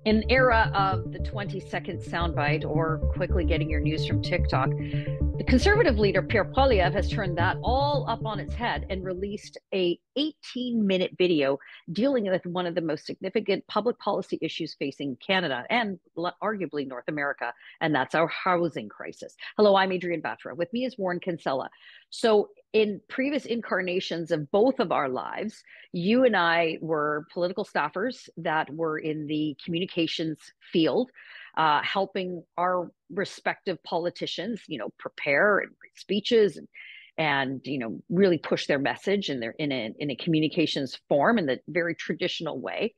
In the era of the 20-second soundbite or quickly getting your news from TikTok, the conservative leader Pierre Poilievre has turned that all up on its head and released a 18-minute video dealing with one of the most significant public policy issues facing Canada and arguably North America, and that's our housing crisis. Hello, I'm Adrienne. With me is Warren Kinsella. So in previous incarnations of both of our lives, you and I were political staffers that were in the communications field, helping our respective politicians, prepare and write speeches and really push their message in a communications form in the very traditional way.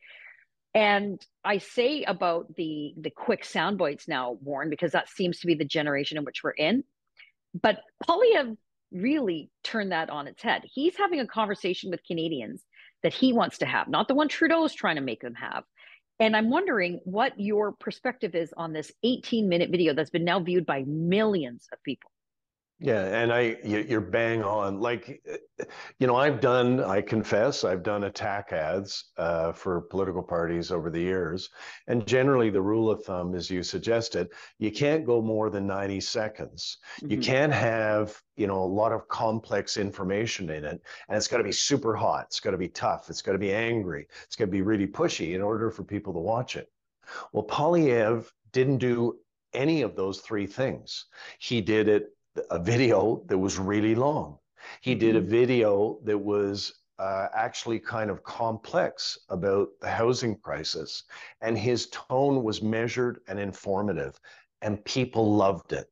And I say about the quick sound bites now, Warren, because that seems to be the generation in which we're in. But Polyev really turned that on its head. He's having a conversation with Canadians that he wants to have, not the one Trudeau is trying to make them have. And I'm wondering what your perspective is on this 18-minute video that's been now viewed by millions of people. Yeah, and you're bang on. I confess, I've done attack ads for political parties over the years. And generally the rule of thumb, as you suggested, you can't go more than 90 seconds. Mm-hmm. You can't have, a lot of complex information in it. And it's got to be super hot. It's got to be tough. It's got to be angry. It's got to be really pushy in order for people to watch it. Well, Poilievre didn't do any of those three things. He did a video that was really long. He did a video that was actually kind of complex about the housing crisis, and his tone was measured and informative, and people loved it.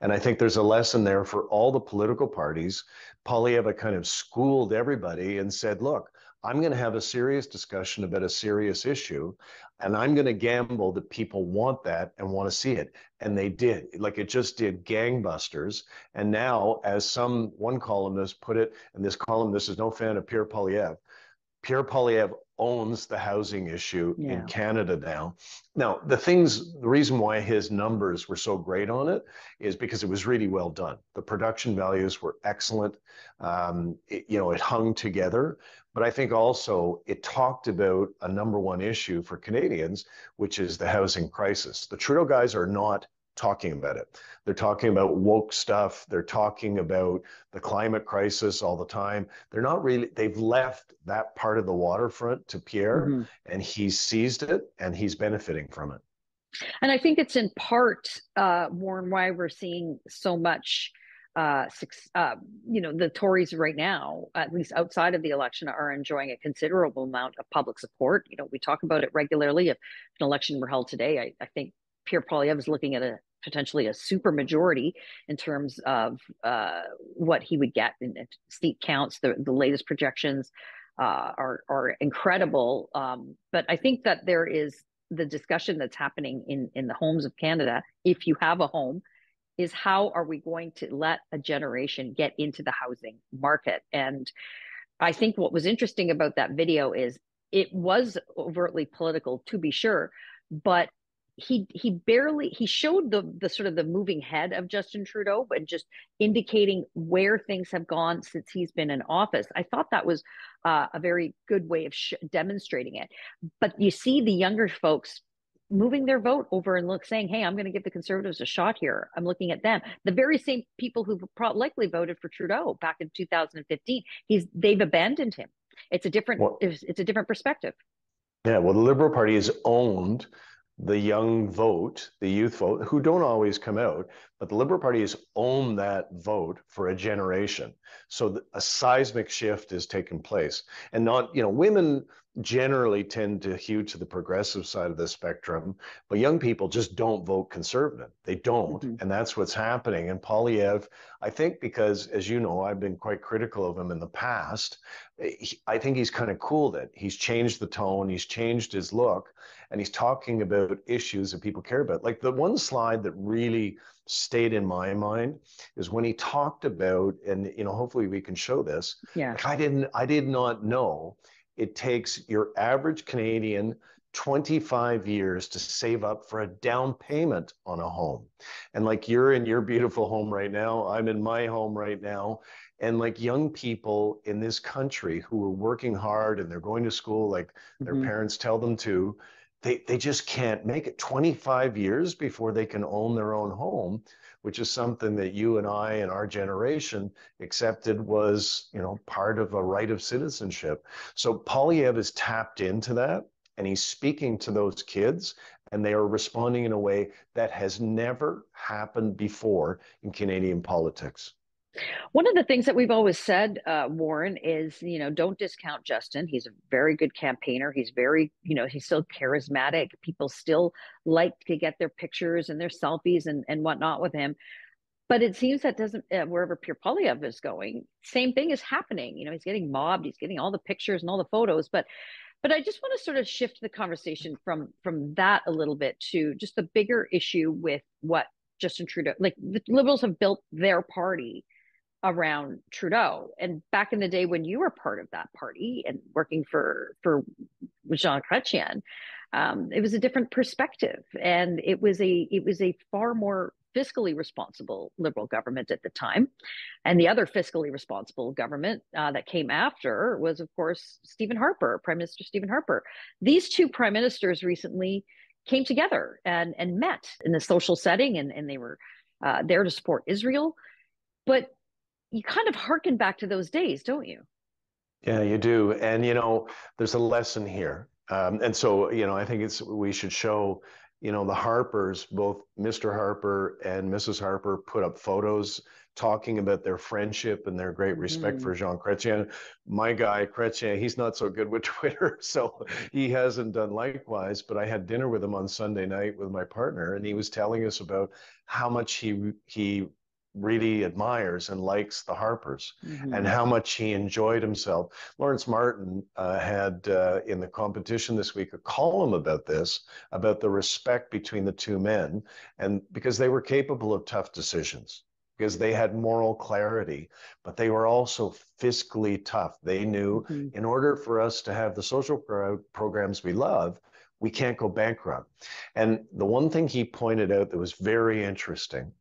And I think there's a lesson there for all the political parties. Poilievre kind of schooled everybody and said, look, I'm going to have a serious discussion about a serious issue, and I'm going to gamble that people want that and want to see it. And they did. Like, it just did gangbusters. And now, as one columnist put it, and this columnist is no fan of Pierre Poilievre owns the housing issue in Canada now. Now, the reason why his numbers were so great on it is because it was really well done. The production values were excellent. It hung together. But I think also it talked about a number one issue for Canadians, which is the housing crisis. The Trudeau guys are not talking about it. They're talking about woke stuff. They're talking about the climate crisis all the time. They've left that part of the waterfront to Pierre, and he's seized it and he's benefiting from it. And I think it's in part, Warren, why we're seeing so much, the Tories right now, at least outside of the election, are enjoying a considerable amount of public support. We talk about it regularly. If an election were held today, I think Pierre Poilievre is looking at potentially a super majority in terms of what he would get in seat counts. The latest projections are incredible. But I think that there is the discussion that's happening in the homes of Canada, if you have a home, is how are we going to let a generation get into the housing market? And I think what was interesting about that video is it was overtly political, to be sure, but he showed the sort of the moving head of Justin Trudeau, but just indicating where things have gone since he's been in office. I thought that was a very good way of demonstrating it. But you see the younger folks moving their vote over and saying, hey, I'm going to give the Conservatives a shot here. I'm looking at them. The very same people who likely voted for Trudeau back in 2015, they've abandoned him. It's a different perspective. Yeah, well, the Liberal Party has owned the young vote, the youth vote, who don't always come out, but the Liberal Party has owned that vote for a generation. So a seismic shift has taken place. And women generally tend to hew to the progressive side of the spectrum, but young people just don't vote conservative. They don't. And that's what's happening. And Poilievre, I think, because, as you know, I've been quite critical of him in the past, I think he's kind of cooled it. He's changed the tone, he's changed his look, and he's talking about issues that people care about. Like, the one slide that really stayed in my mind is when he talked about, and hopefully we can show this. Yeah. I did not know it takes your average Canadian 25 years to save up for a down payment on a home. And like, you're in your beautiful home right now, I'm in my home right now. And like, young people in this country who are working hard and they're going to school like their parents tell them to, they just can't make it 25 years before they can own their own home, which is something that you and I and our generation accepted was, part of a right of citizenship. So Poilievre has tapped into that, and he's speaking to those kids, and they are responding in a way that has never happened before in Canadian politics. One of the things that we've always said, Warren, is, don't discount Justin. He's a very good campaigner. He's very, he's still charismatic. People still like to get their pictures and their selfies and whatnot with him. But it seems that doesn't, wherever Pierre Poilievre is going, same thing is happening. He's getting mobbed. He's getting all the pictures and all the photos. But I just want to sort of shift the conversation from that a little bit to just the bigger issue with what Justin Trudeau, like the Liberals have built their party around Trudeau. And back in the day when you were part of that party and working for Jean Chrétien, it was a different perspective, and it was a far more fiscally responsible Liberal government at the time. And the other fiscally responsible government that came after was, of course, Prime Minister Stephen Harper. These two prime ministers recently came together and met in a social setting, and they were there to support Israel. But you kind of hearken back to those days, don't you? Yeah, you do. And, there's a lesson here. And so, I think we should show, the Harpers, both Mr. Harper and Mrs. Harper, put up photos talking about their friendship and their great respect for Jean Chrétien. My guy, Chrétien, he's not so good with Twitter, so he hasn't done likewise. But I had dinner with him on Sunday night with my partner, and he was telling us about how much he really admires and likes the Harpers, and how much he enjoyed himself. Lawrence Martin had in the competition this week a column about this, about the respect between the two men, and because they were capable of tough decisions, because they had moral clarity, but they were also fiscally tough. They knew in order for us to have the social programs we love, we can't go bankrupt. And the one thing he pointed out that was very interesting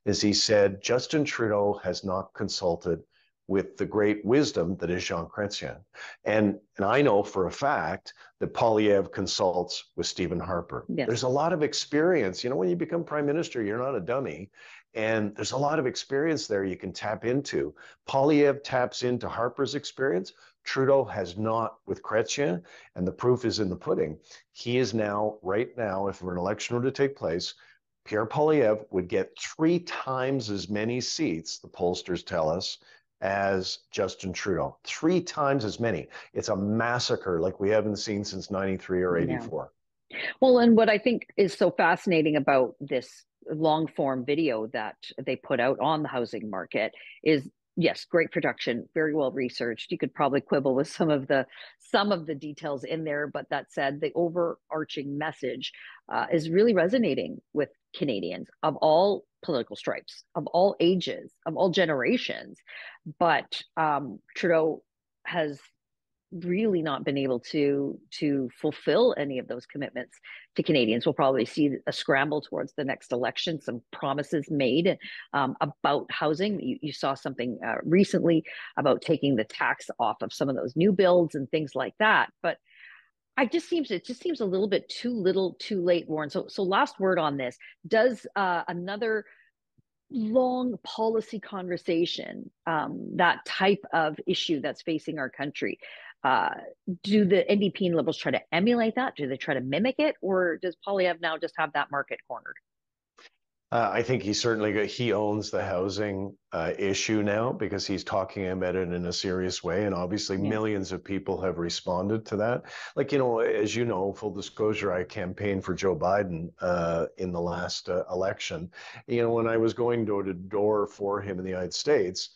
is he said Justin Trudeau has not consulted with the great wisdom that is Jean Chrétien. And I know for a fact that Poilievre consults with Stephen Harper. Yes. There's a lot of experience. When you become prime minister, you're not a dummy. And there's a lot of experience there you can tap into. Poilievre taps into Harper's experience. Trudeau has not with Chrétien, and the proof is in the pudding. He is now, right now, if an election were to take place, Pierre Poilievre would get 3 times as many seats, the pollsters tell us, as Justin Trudeau. 3 times as many. It's a massacre like we haven't seen since 93 or 84. Yeah. Well, and what I think is so fascinating about this long form video that they put out on the housing market is, yes, great production, very well researched. You could probably quibble with some of the details in there, but that said, the overarching message is really resonating with Canadians of all political stripes, of all ages, of all generations. But Trudeau has really not been able to fulfill any of those commitments to Canadians. We'll probably see a scramble towards the next election, some promises made about housing. You saw something recently about taking the tax off of some of those new builds and things like that. But it just seems a little bit too little, too late, Warren. So last word on this: does another long policy conversation, that type of issue that's facing our country, do the NDP and Liberals try to emulate that? Do they try to mimic it, or does Poilievre now just have that market cornered? I think he owns the housing issue now, because he's talking about it in a serious way. And obviously millions of people have responded to that. Like, as you know, full disclosure, I campaigned for Joe Biden in the last election. When I was going door to door for him in the United States,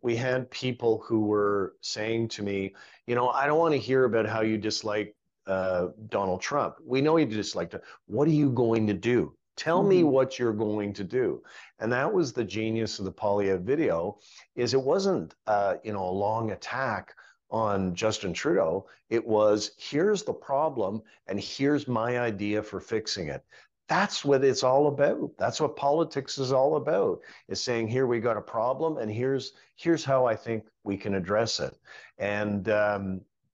we had people who were saying to me, I don't want to hear about how you dislike Donald Trump. We know you disliked him. What are you going to do? Tell me what you're going to do. And that was the genius of the Poilievre video, is it wasn't, a long attack on Justin Trudeau. It was, here's the problem, and here's my idea for fixing it. That's what it's all about. That's what politics is all about, is saying, here we got a problem, and here's how I think we can address it. And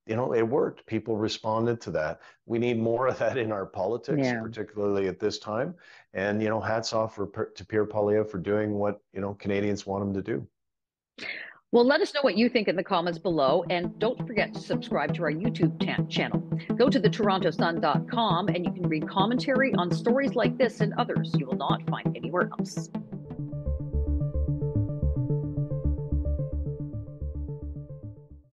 it worked. People responded to that. We need more of that in our politics, Yeah. particularly at this time. And, hats off to Pierre Poilievre for doing what, Canadians want him to do. Well, let us know what you think in the comments below. And don't forget to subscribe to our YouTube channel. Go to thetorontosun.com and you can read commentary on stories like this and others you will not find anywhere else.